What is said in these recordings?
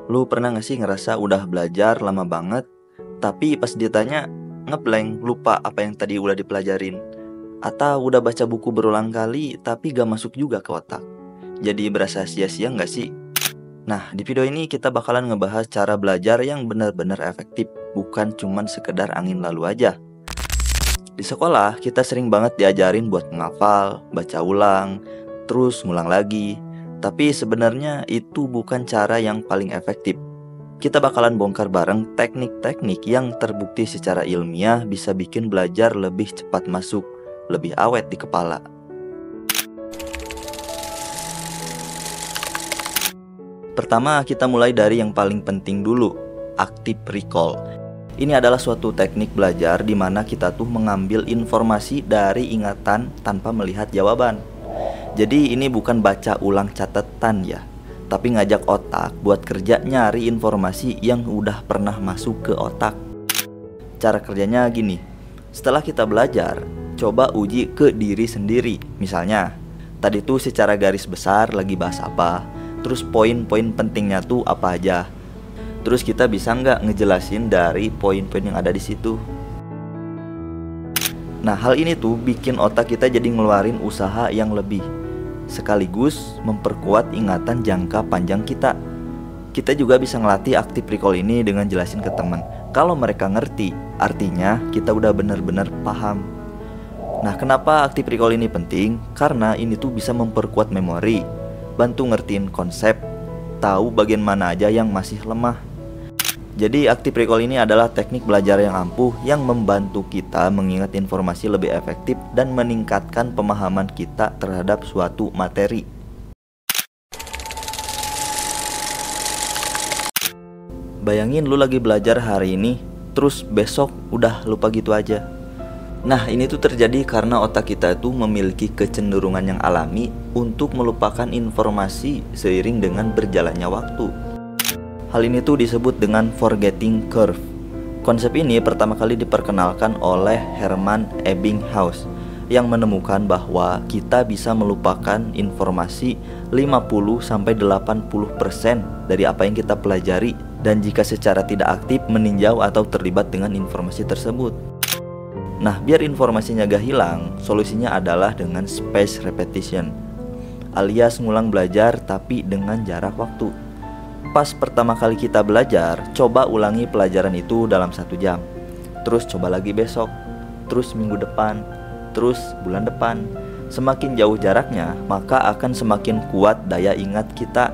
Lu pernah gak sih ngerasa udah belajar lama banget, tapi pas ditanya ngeblank, lupa apa yang tadi udah dipelajarin? Atau udah baca buku berulang kali tapi gak masuk juga ke otak? Jadi berasa sia-sia gak sih? Nah, di video ini kita bakalan ngebahas cara belajar yang benar-benar efektif, bukan cuman sekedar angin lalu aja. Di sekolah, kita sering banget diajarin buat menghafal, baca ulang, terus ngulang lagi. Tapi sebenarnya itu bukan cara yang paling efektif. Kita bakalan bongkar bareng teknik-teknik yang terbukti secara ilmiah bisa bikin belajar lebih cepat masuk, lebih awet di kepala. Pertama, kita mulai dari yang paling penting dulu, active recall. Ini adalah suatu teknik belajar di mana kita tuh mengambil informasi dari ingatan tanpa melihat jawaban. Jadi ini bukan baca ulang catatan ya, tapi ngajak otak buat kerja nyari informasi yang udah pernah masuk ke otak. Cara kerjanya gini, setelah kita belajar, coba uji ke diri sendiri. Misalnya, tadi tuh secara garis besar lagi bahas apa, terus poin-poin pentingnya tuh apa aja. Terus kita bisa nggak ngejelasin dari poin-poin yang ada di situ. Nah, hal ini tuh bikin otak kita jadi ngeluarin usaha yang lebih, sekaligus memperkuat ingatan jangka panjang kita. Kita juga bisa ngelatih active recall ini dengan jelasin ke teman. Kalau mereka ngerti, artinya kita udah benar-benar paham. Nah, kenapa active recall ini penting? Karena ini tuh bisa memperkuat memori, bantu ngertiin konsep, tahu bagian mana aja yang masih lemah. Jadi active recall ini adalah teknik belajar yang ampuh yang membantu kita mengingat informasi lebih efektif dan meningkatkan pemahaman kita terhadap suatu materi. Bayangin lu lagi belajar hari ini, terus besok udah lupa gitu aja. Nah, ini tuh terjadi karena otak kita tuh memiliki kecenderungan yang alami untuk melupakan informasi seiring dengan berjalannya waktu. Hal ini tuh disebut dengan forgetting curve. Konsep ini pertama kali diperkenalkan oleh Hermann Ebbinghaus yang menemukan bahwa kita bisa melupakan informasi 50-80% dari apa yang kita pelajari dan jika secara tidak aktif meninjau atau terlibat dengan informasi tersebut. Nah, biar informasinya gak hilang, solusinya adalah dengan spaced repetition, alias ngulang belajar tapi dengan jarak waktu. Pas pertama kali kita belajar, coba ulangi pelajaran itu dalam 1 jam. Terus coba lagi besok, terus minggu depan, terus bulan depan. Semakin jauh jaraknya, maka akan semakin kuat daya ingat kita.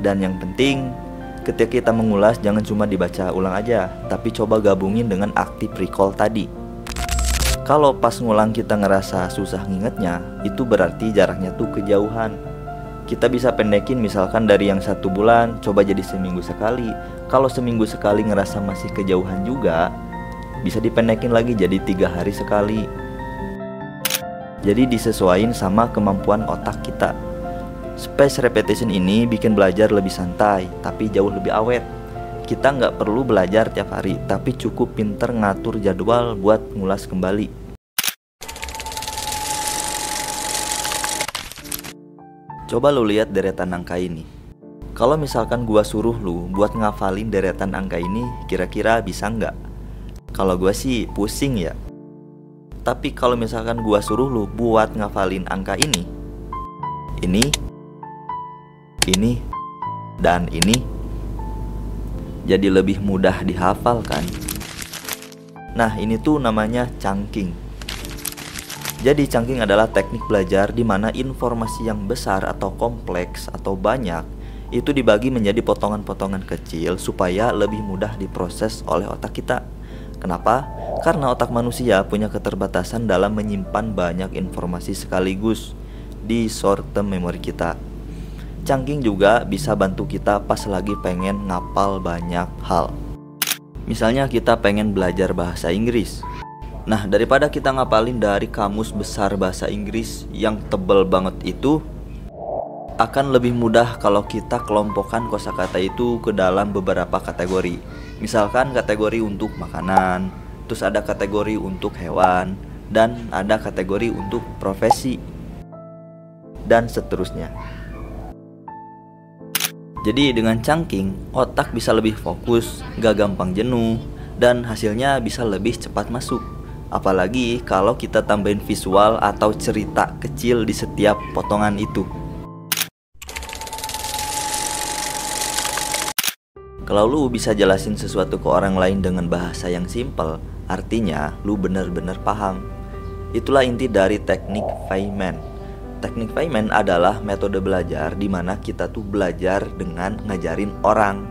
Dan yang penting, ketika kita mengulas jangan cuma dibaca ulang aja, tapi coba gabungin dengan active recall tadi. Kalau pas ngulang kita ngerasa susah ngingetnya, itu berarti jaraknya tuh kejauhan. Kita bisa pendekin misalkan dari yang 1 bulan, coba jadi seminggu sekali. Kalau seminggu sekali ngerasa masih kejauhan juga, bisa dipendekin lagi jadi 3 hari sekali. Jadi disesuaikan sama kemampuan otak kita. Spaced repetition ini bikin belajar lebih santai, tapi jauh lebih awet. Kita nggak perlu belajar tiap hari, tapi cukup pinter ngatur jadwal buat ngulas kembali. Coba lu lihat deretan angka ini. Kalau misalkan gua suruh lu buat ngafalin deretan angka ini, kira-kira bisa nggak? Kalau gua sih pusing ya. Tapi kalau misalkan gua suruh lu buat ngafalin angka ini, dan ini, jadi lebih mudah dihafal kan? Nah, ini tuh namanya chunking. Jadi chunking adalah teknik belajar di mana informasi yang besar atau kompleks atau banyak itu dibagi menjadi potongan-potongan kecil supaya lebih mudah diproses oleh otak kita. Kenapa? Karena otak manusia punya keterbatasan dalam menyimpan banyak informasi sekaligus di short term memory kita. Chunking juga bisa bantu kita pas lagi pengen ngapal banyak hal. Misalnya kita pengen belajar bahasa Inggris. Nah, daripada kita ngapalin dari kamus besar bahasa Inggris yang tebel banget itu, akan lebih mudah kalau kita kelompokkan kosakata itu ke dalam beberapa kategori. Misalkan kategori untuk makanan, terus ada kategori untuk hewan, dan ada kategori untuk profesi, dan seterusnya. Jadi dengan chunking, otak bisa lebih fokus, gak gampang jenuh, dan hasilnya bisa lebih cepat masuk. Apalagi kalau kita tambahin visual atau cerita kecil di setiap potongan itu. Kalau lu bisa jelasin sesuatu ke orang lain dengan bahasa yang simple, artinya lu bener-bener paham. Itulah inti dari teknik Feynman. Teknik Feynman adalah metode belajar di mana kita tuh belajar dengan ngajarin orang.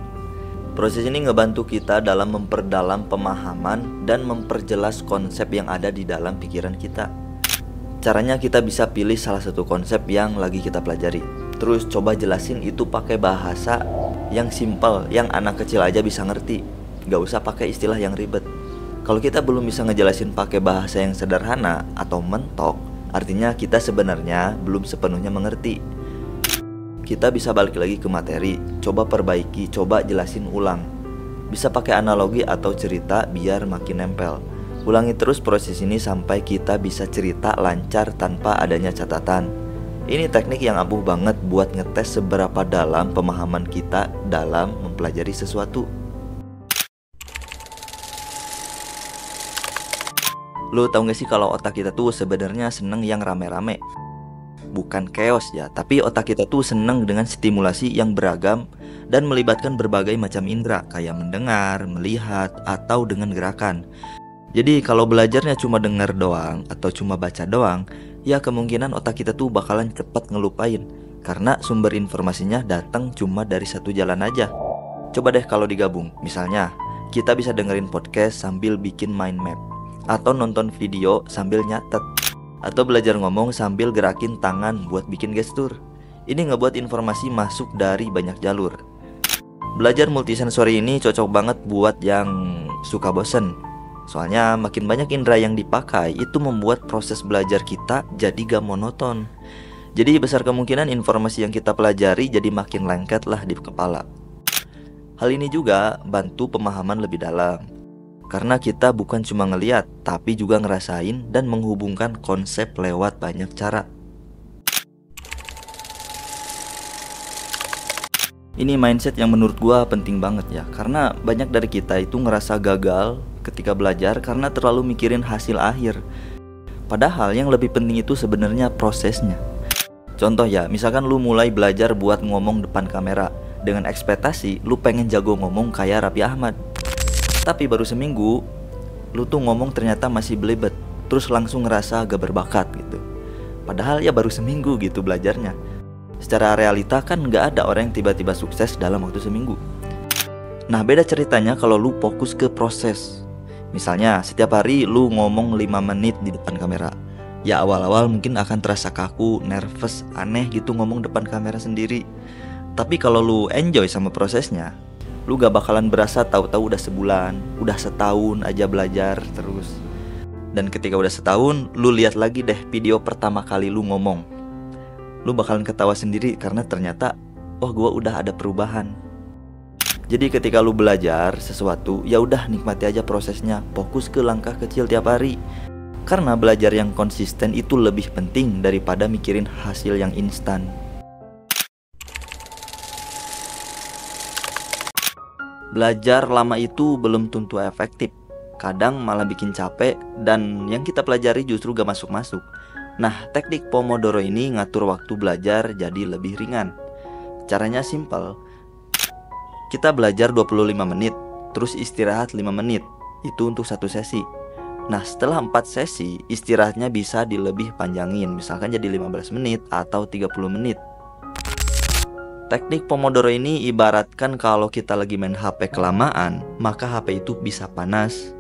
Proses ini ngebantu kita dalam memperdalam pemahaman dan memperjelas konsep yang ada di dalam pikiran kita. Caranya kita bisa pilih salah satu konsep yang lagi kita pelajari, terus coba jelasin itu pakai bahasa yang simple, yang anak kecil aja bisa ngerti. Gak usah pakai istilah yang ribet. Kalau kita belum bisa ngejelasin pakai bahasa yang sederhana atau mentok, artinya kita sebenarnya belum sepenuhnya mengerti. Kita bisa balik lagi ke materi, coba perbaiki, coba jelasin ulang. Bisa pakai analogi atau cerita biar makin nempel. Ulangi terus proses ini sampai kita bisa cerita lancar tanpa adanya catatan. Ini teknik yang ampuh banget buat ngetes seberapa dalam pemahaman kita dalam mempelajari sesuatu. Lu tau gak sih kalau otak kita tuh sebenarnya seneng yang rame-rame? Bukan chaos ya, tapi otak kita tuh seneng dengan stimulasi yang beragam dan melibatkan berbagai macam indera, kayak mendengar, melihat, atau dengan gerakan. Jadi kalau belajarnya cuma dengar doang atau cuma baca doang, ya kemungkinan otak kita tuh bakalan cepat ngelupain, karena sumber informasinya datang cuma dari satu jalan aja. Coba deh kalau digabung, misalnya kita bisa dengerin podcast sambil bikin mind map, atau nonton video sambil nyatet, atau belajar ngomong sambil gerakin tangan buat bikin gestur. Ini ngebuat informasi masuk dari banyak jalur. Belajar multisensori ini cocok banget buat yang suka bosen. Soalnya makin banyak indera yang dipakai, itu membuat proses belajar kita jadi gak monoton. Jadi besar kemungkinan informasi yang kita pelajari jadi makin lengket lah di kepala. Hal ini juga bantu pemahaman lebih dalam, karena kita bukan cuma ngeliat, tapi juga ngerasain dan menghubungkan konsep lewat banyak cara. Ini mindset yang menurut gua penting banget ya, karena banyak dari kita itu ngerasa gagal ketika belajar karena terlalu mikirin hasil akhir. Padahal yang lebih penting itu sebenarnya prosesnya. Contoh ya, misalkan lu mulai belajar buat ngomong depan kamera dengan ekspektasi lu pengen jago ngomong kayak Raffi Ahmad. Tapi baru seminggu, lu tuh ngomong ternyata masih belibet, terus langsung ngerasa gak berbakat gitu. Padahal ya baru seminggu gitu belajarnya. Secara realita kan gak ada orang yang tiba-tiba sukses dalam waktu seminggu. Nah beda ceritanya kalau lu fokus ke proses. Misalnya setiap hari lu ngomong 5 menit di depan kamera. Ya awal-awal mungkin akan terasa kaku, nervous, aneh gitu ngomong depan kamera sendiri. Tapi kalau lu enjoy sama prosesnya, lu gak bakalan berasa tahu-tahu udah sebulan, udah setahun aja belajar terus. Dan ketika udah setahun, lu lihat lagi deh video pertama kali lu ngomong. Lu bakalan ketawa sendiri karena ternyata, wah gua udah ada perubahan. Jadi ketika lu belajar sesuatu, ya udah nikmati aja prosesnya, fokus ke langkah kecil tiap hari. Karena belajar yang konsisten itu lebih penting daripada mikirin hasil yang instan. Belajar lama itu belum tentu efektif. Kadang malah bikin capek dan yang kita pelajari justru gak masuk-masuk. Nah, teknik Pomodoro ini ngatur waktu belajar jadi lebih ringan. Caranya simple. Kita belajar 25 menit, terus istirahat 5 menit. Itu untuk satu sesi. Nah, setelah 4 sesi, istirahatnya bisa dilebih panjangin. Misalkan jadi 15 menit atau 30 menit. Teknik Pomodoro ini ibaratkan kalau kita lagi main HP kelamaan, maka HP itu bisa panas,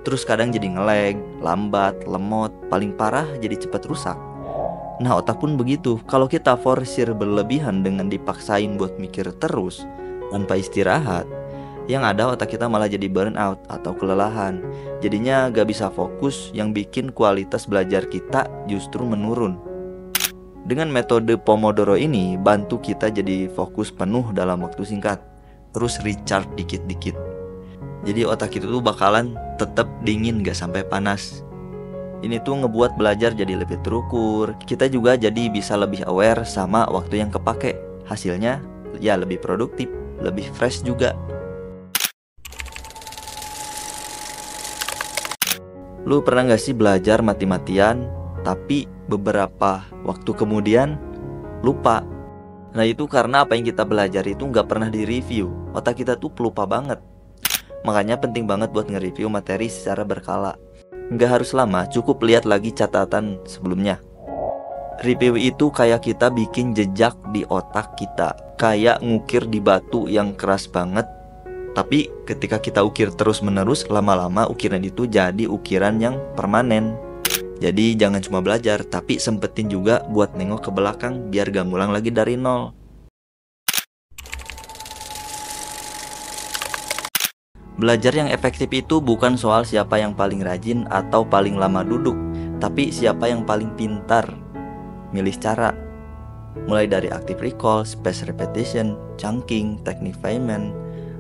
terus kadang jadi nge-lag, lambat, lemot, paling parah jadi cepat rusak. Nah otak pun begitu, kalau kita forsir berlebihan dengan dipaksain buat mikir terus, tanpa istirahat, yang ada otak kita malah jadi burnout atau kelelahan. Jadinya gak bisa fokus, yang bikin kualitas belajar kita justru menurun. Dengan metode Pomodoro ini, bantu kita jadi fokus penuh dalam waktu singkat, terus recharge dikit-dikit. Jadi otak itu tuh bakalan tetap dingin gak sampai panas. Ini tuh ngebuat belajar jadi lebih terukur. Kita juga jadi bisa lebih aware sama waktu yang kepake. Hasilnya ya lebih produktif, lebih fresh juga. Lu pernah gak sih belajar mati-matian, tapi beberapa waktu kemudian lupa? Nah itu karena apa yang kita belajar itu gak pernah direview. Otak kita tuh pelupa banget. Makanya penting banget buat nge-review materi secara berkala. Gak harus lama, cukup lihat lagi catatan sebelumnya. Review itu kayak kita bikin jejak di otak kita, kayak ngukir di batu yang keras banget. Tapi ketika kita ukir terus menerus, lama-lama ukiran itu jadi ukiran yang permanen. Jadi jangan cuma belajar, tapi sempetin juga buat nengok ke belakang biar gak ngulang lagi dari nol. Belajar yang efektif itu bukan soal siapa yang paling rajin atau paling lama duduk, tapi siapa yang paling pintar milih cara. Mulai dari active recall, spaced repetition, chunking, teknik Feynman,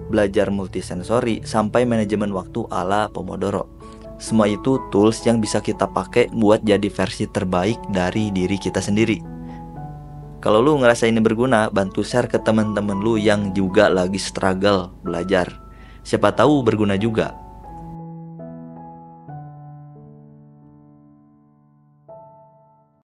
belajar multisensori, sampai manajemen waktu ala Pomodoro. Semua itu tools yang bisa kita pakai buat jadi versi terbaik dari diri kita sendiri. Kalau lu ngerasa ini berguna, bantu share ke teman-teman lu yang juga lagi struggle belajar. Siapa tahu berguna juga.